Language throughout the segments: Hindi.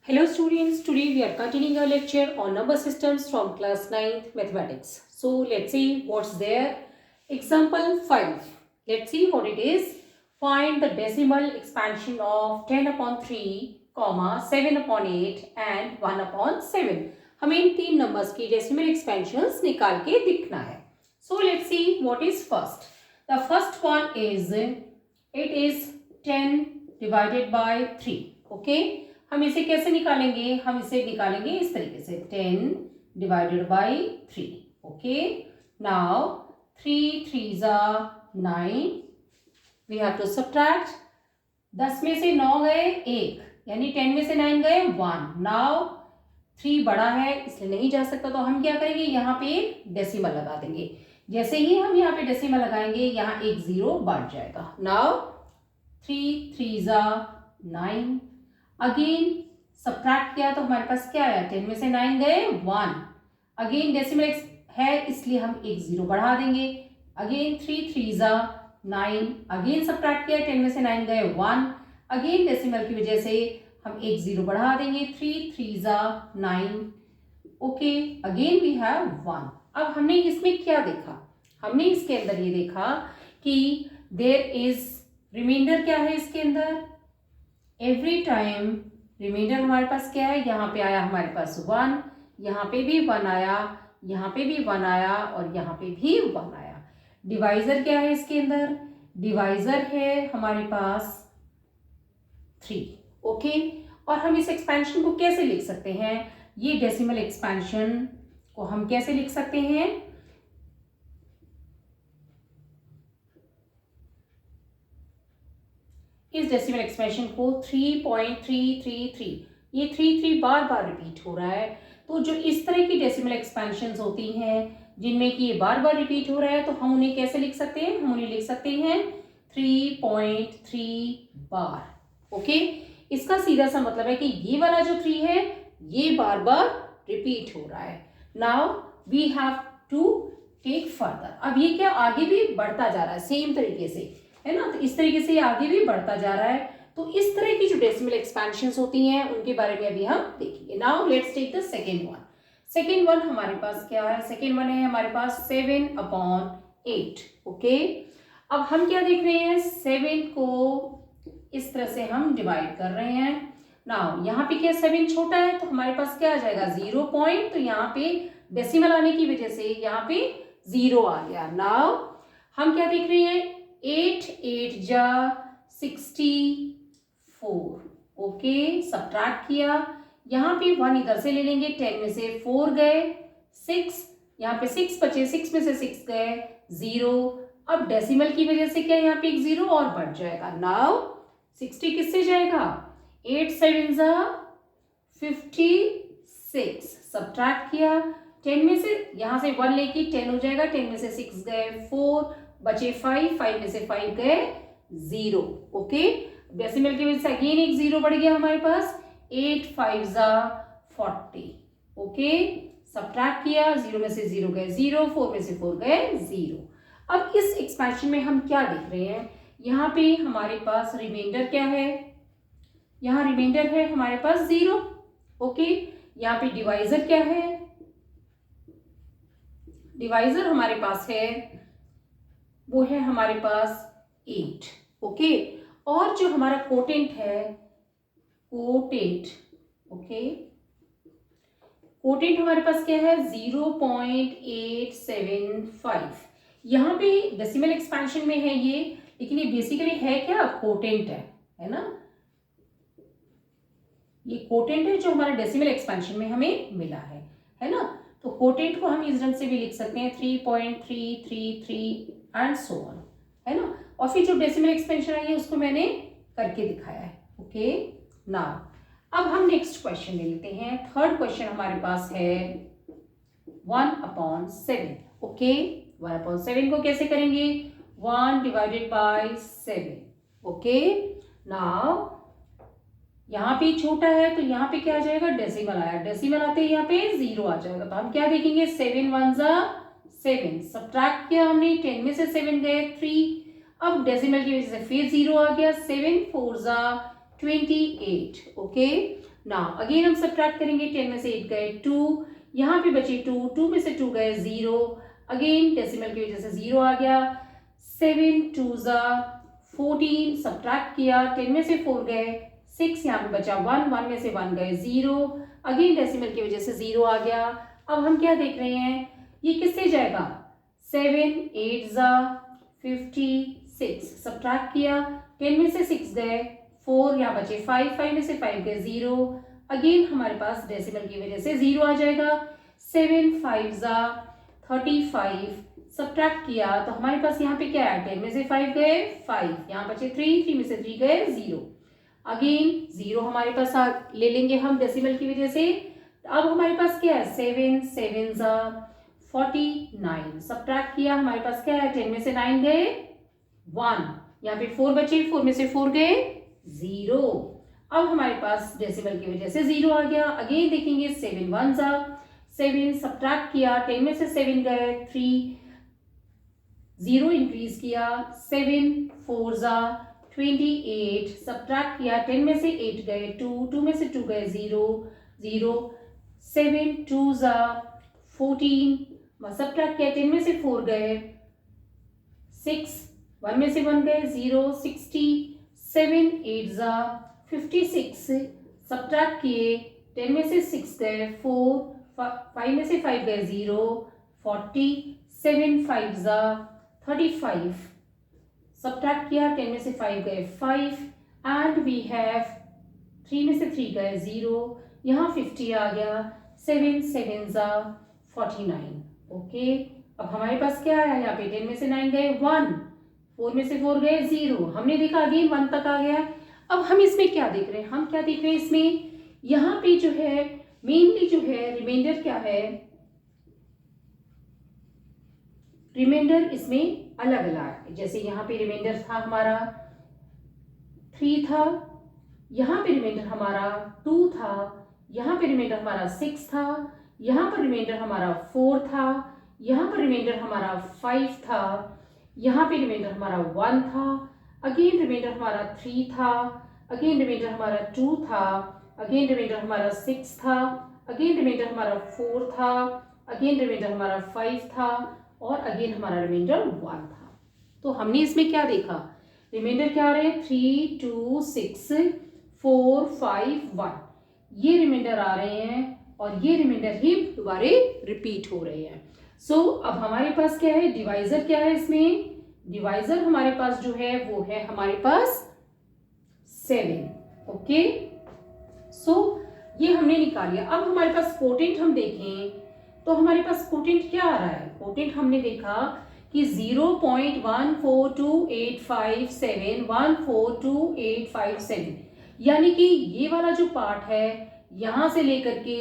Hello students, today we are continuing our lecture on number systems from class 9th mathematics. So let's see what's there. Example 5. Let's see what it is. Find the decimal expansion of 10 upon 3, 7 upon 8 and 1 upon 7. हमें इन तीन numbers की decimal expansions निकाल के दिखना है. So let's see what is first. The first one is, it is 10 divided by 3. Okay. हम इसे कैसे निकालेंगे? हम इसे निकालेंगे इस तरीके से 10 divided by 3. Okay, now 3 3s are 9. We have to subtract. 10 में से 9 गए 1, यानी 10 में से 9 गए 1. नाउ 3 बड़ा है इसलिए नहीं जा सकता, तो हम क्या करेंगे, यहाँ पे एक डेसिमल लगा देंगे. जैसे ही हम यहाँ पे डेसिमल लगाएंगे यहाँ एक 0 बढ़ जाएगा. Now 3 3s are 9. Again subtract किया तो हमारे पास क्या आया, 10 में से 9 गए 1. अगेन डेसिमल है इसलिए हम एक 0 बढ़ा देंगे. Again 3 3s are 9. Again subtract किया, 10 में से 9 गए 1. अगेन डेसिमल की वजह से हम एक 0 बढ़ा देंगे. 3 3s are 9. Okay, again we have 1. अब हमने इसमें क्या देखा, हमने इसके अंदर ये देखा कि देयर इज रिमाइंडर. क्या है इसके अंदर, एवरी टाइम रिमाइंडर हमारे पास क्या है, यहाँ पे आया हमारे पास 1, यहाँ पे भी 1 आया, यहाँ पे भी 1 आया और यहाँ पे भी 1 आया. डिवाइजर क्या है इसके अंदर, डिवाइजर है हमारे पास 3. ओके, और हम इस एक्सपेंशन को कैसे लिख सकते हैं, ये डेसिमल एक्सपेंशन को हम कैसे लिख सकते हैं, इस डेसिमल एक्सपेंशन को 3.333, ये 3 बार बार रिपीट हो रहा है. तो जो इस तरह की डेसिमल एक्सपेंशंस होती हैं जिनमें कि ये बार बार रिपीट हो रहा है, तो हम उन्हें कैसे लिख सकते हैं, हम उन्हें लिख सकते हैं 3.3 बार. ओके, इसका सीधा सा मतलब है कि ये वाला जो 3 है ये बार बार रिपीट हो रहा है. Now we have to take further. अब ये क्या आगे भी बढ़ता जा रहा है सेम तरीके से, है ना, तो इस तरीके से आगे भी बढ़ता जा रहा है. तो इस तरह की जो डेसिमल एक्सपेंशंस होती हैं उनके बारे में अभी हम देखेंगे. Now let's take the second one. Second one हमारे पास क्या है, सेकेंड वन है हमारे पास 7 upon 8. ओके, अब हम क्या देख रहे हैं, 7 को इस तरह से हम डिवाइड कर रहे हैं. नाउ यहाँ पे क्या 7 छोटा है तो हमारे पास क्या आ जाएगा 0 पॉइंट, तो यहाँ पे डेसिमल आने की वजह से यहाँ पे 0 आ गया. नाउ हम क्या देख रहे हैं, 8 8 जा 64. ओके, सब्ट्रैक्ट किया, यहाँ पे 1 इधर से ले लेंगे, 10 में से 4 गए 6, यहाँ पे 6 बचे, 6 में से 6 गए 0. अब डेसिमल की वजह से क्या यहाँ पे एक 0 और बढ़ जाएगा. नाउ 60 किससे जाएगा, 8 7s are 56. सब्ट्रैक्ट किया, 10 में से यहाँ से 1 लेके 10 हो जाएगा, 10 में से 6 गए 4, बचे 5 में से 5 गए 0. ओके, डेसिमल की वजह से अगेन एक 0 बढ़ गया हमारे पास, 8 5s are 40. ओके, सब्ट्रैक्ट किया, 0 में से 0 गए 0, 4 में से 4 गए 0. अब इस एक्सपेंशन में हम क्या देख रहे हैं, यहाँ पे हमारे पास रिमाइंडर क्या है, यहाँ रिमाइंडर है हमारे पास 0. ओके, यहाँ पे डिवाइजर क्या है, डिवाइजर हमारे पास है वो है हमारे पास 8. ओके, और जो हमारा कोटेंट है, कोटेंट, ओके, कोटेंट हमारे पास क्या है 0.875. यहाँ पे डेसिमल एक्सपेंशन में है ये, लेकिन ये बेसिकली है क्या, कोटेंट है ना, ये कोटेंट है जो हमारा डेसिमल एक्सपेंशन में हमें मिला है ना. तो कोटेंट को हम इस ढंग से भी लिख सकते हैं 3.333 एंड सो ऑन, है ना. और फिर जो डेसिमल एक्सपेंशन आई है उसको मैंने करके दिखाया है. ओके, नाउ अब हम नेक्स्ट क्वेश्चन ले लेते हैं. थर्ड क्वेश्चन हमारे पास है 1 upon 7. ओके, 1 upon 7 को कैसे करेंगे, 1 डिवाइडेड बाय 7. ओके, नाउ यहाँ पे छोटा है तो यहाँ पे क्या आ जाएगा, डेसिमल आया, डेसिमल आते ही यहाँ पे 0 आ जाएगा. तो हम क्या देखेंगे, 7 1s are 7. सब्ट्रैक्ट किया हमने, 10 में से 7 गए 3. अब डेसिमल की वजह से फिर 0 आ गया, 7 4s are 28. Okay, now again हम सब्ट्रैक्ट करेंगे, 10 में से 8 गए 2, यहाँ पे बचे 2, 2 में से 2 गए 0, अगेन डेसिमल की वजह से 0 आ गया, 7 2 ज़ा 14, सब्ट्रैक्ट किया, 10 में से 4 गए 6, यहाँ पे बचा 1, 1 में से 1 गए 0, अगेन डेसिमल की वजह से 0 आ गया। अब हम क्या देख रहे हैं, ये किससे जाएगा, 7 8 ज़ा 56, सब्ट्रैक्ट किया, 10 में से 6 गए 4, यहाँ बचे 5, 5 में से 5 गए 0, अगेन हमारे पास डेसिमल की वजह से 0 आ जाएगा, 7 5 ज़ा 35, सब्ट्रैक्ट किया तो हमारे पास यहाँ पे क्या है, 10 में से 5 गए 5, यहाँ बचे 3, 3 में से 3 गए 0, अगेन 0 हमारे पास ले लेंगे हम डेसिमल की वजह से। अब हमारे पास क्या है, 7 7 ज़ा 49, सब्ट्रैक्ट किया, हमारे पास क्या है, 10 में से 9 गए 1, यहाँ पे 4 बचे, 4 में से 4 गए 0, अब हमारे पास डेसिमल की वजह से 0 आ गया। अगेन देखेंगे 7 1 ज़ा 7, सब्ट्रैक्ट किया, 10 में से 7 गए 3, 0 इंक्रीज किया, 7 4 ज़ा 28, सब्ट्रैक्ट किया, 10 में से 8 गए 2, 2 में से 2 गए 0 0, 7 2 ज़ा 14, सब्ट्रैक्ट किया, 10 में से 4 गए 6, 1 में से 1 गए 0, 60, 7 8 ज़ा 56, सब्ट्रैक्ट किए, 10 में से 6 गए 4, 5 में से 5 गए 0, 40, 7 5 ज़ा 35, सब्ट्रैक्ट किया, 10 में से 5 गए 5, एंड वी हैव 3 में से 3 गए 0, यहाँ 50 आ गया, 7 7 ज़ा 49, ओके। अब हमारे पास क्या आया, यहाँ पे 10 में से 9 गए 1, 4 में से 4 गए 0, हमने देखा अगेन 1 तक आ गया। अब हम इसमें क्या देख रहे हैं, हम क्या देख रहे हैं इसमें, यहाँ पे जो है मेनली जो है रिमाइंडर क्या है, रिमाइंडर इसमें अलग अलग है। जैसे यहाँ पे रिमाइंडर था हमारा 3 था, यहाँ पे रिमाइंडर हमारा 2 था, यहाँ पे रिमाइंडर हमारा 6 था, यहाँ पर रिमाइंडर हमारा 4 था, यहाँ पर रिमाइंडर हमारा 5 था, यहाँ पे रिमाइंडर हमारा 1 था, अगेन रिमाइंडर हमारा 3 था, अगेन रिमाइंडर हमारा 2 था, अगेन रिमाइंडर हमारा 6 था, अगेन रिमाइंडर हमारा 4 था, अगेन रिमाइंडर हमारा 5 था, और अगेन हमारा रिमाइंडर 1 था। तो हमने इसमें क्या देखा, रिमाइंडर क्या आ रहे हैं, 3 2 6 4 5 1, ये रिमाइंडर आ रहे हैं और ये रिमाइंडर ही दोबारे रिपीट हो रहे हैं। सो अब हमारे पास क्या है, डिवाइजर क्या है इसमें, डिवाइजर हमारे पास जो है वो है हमारे पास 7, ओके। सो ये हमने निकाल लिया। अब हमारे पास कोटेंट हम देखें तो हमारे पास कोटेंट क्या आ रहा है, कोटेंट हमने देखा कि 0.14285714285 यानी कि ये वाला जो पार्ट है यहां से लेकर के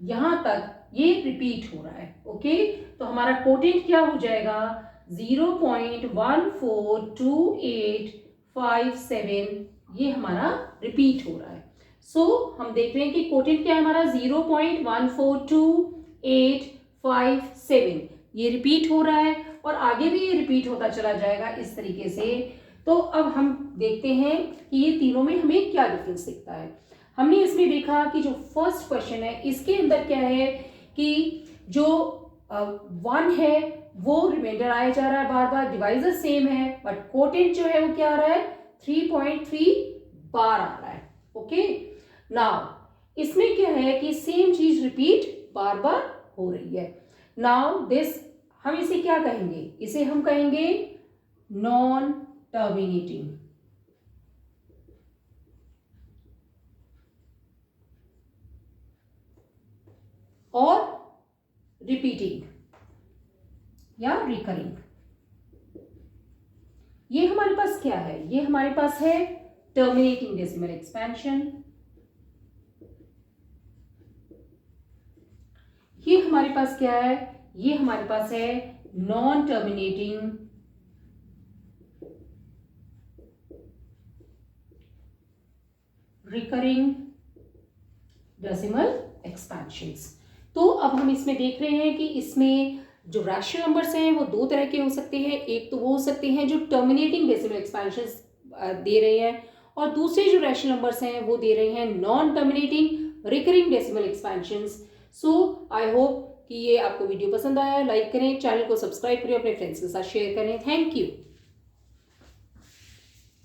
यहां तक ये रिपीट हो रहा है, ओके। तो हमारा कोटेंट क्या हो जाएगा, 0.14285 ये हमारा रिपीट हो रहा है। सो हम देख रहे हैं कि कोटेंट क्या है हमारा 0.14285 ये रिपीट हो रहा है और आगे भी ये रिपीट होता चला जाएगा इस तरीके से। तो अब हम देखते हैं कि ये तीनों में हमें क्या डिफरेंस दिखता है। हमने इसमें देखा कि जो फर्स्ट क्वेश्चन है इसके अंदर क्या है कि जो 1 है वो रिमाइंडर आया जा रहा है बार बार, डिवाइजर सेम है, बट कोटेंट जो है वो क्या आ रहा है 3.3 बार आ रहा है, ओके। नाउ इसमें क्या है कि सेम चीज रिपीट बार बार हो रही है। नाउ दिस हम इसे क्या कहेंगे, इसे हम कहेंगे नॉन टर्मिनेटिंग, और रिपीटिंग या रिकरिंग। ये हमारे पास क्या है, ये हमारे पास है टर्मिनेटिंग डेसिमल एक्सपेंशन, ये हमारे पास क्या है, ये हमारे पास है non terminating recurring decimal expansions. तो अब हम इसमें देख रहे हैं कि इसमें जो रैशनल नंबर्स हैं वो दो तरह के हो सकते हैं। एक तो वो हो सकते हैं जो टर्मिनेटिंग डेसिमल एक्सपेंशंस दे रहे हैं, और दूसरे जो रैशनल नंबर्स हैं वो दे रहे हैं non terminating recurring decimal expansions. So I hope कि ये आपको वीडियो पसंद आया। लाइक करें, चैनल को सब्सक्राइब करें, अपने फ्रेंड्स के साथ शेयर करें। Thank you.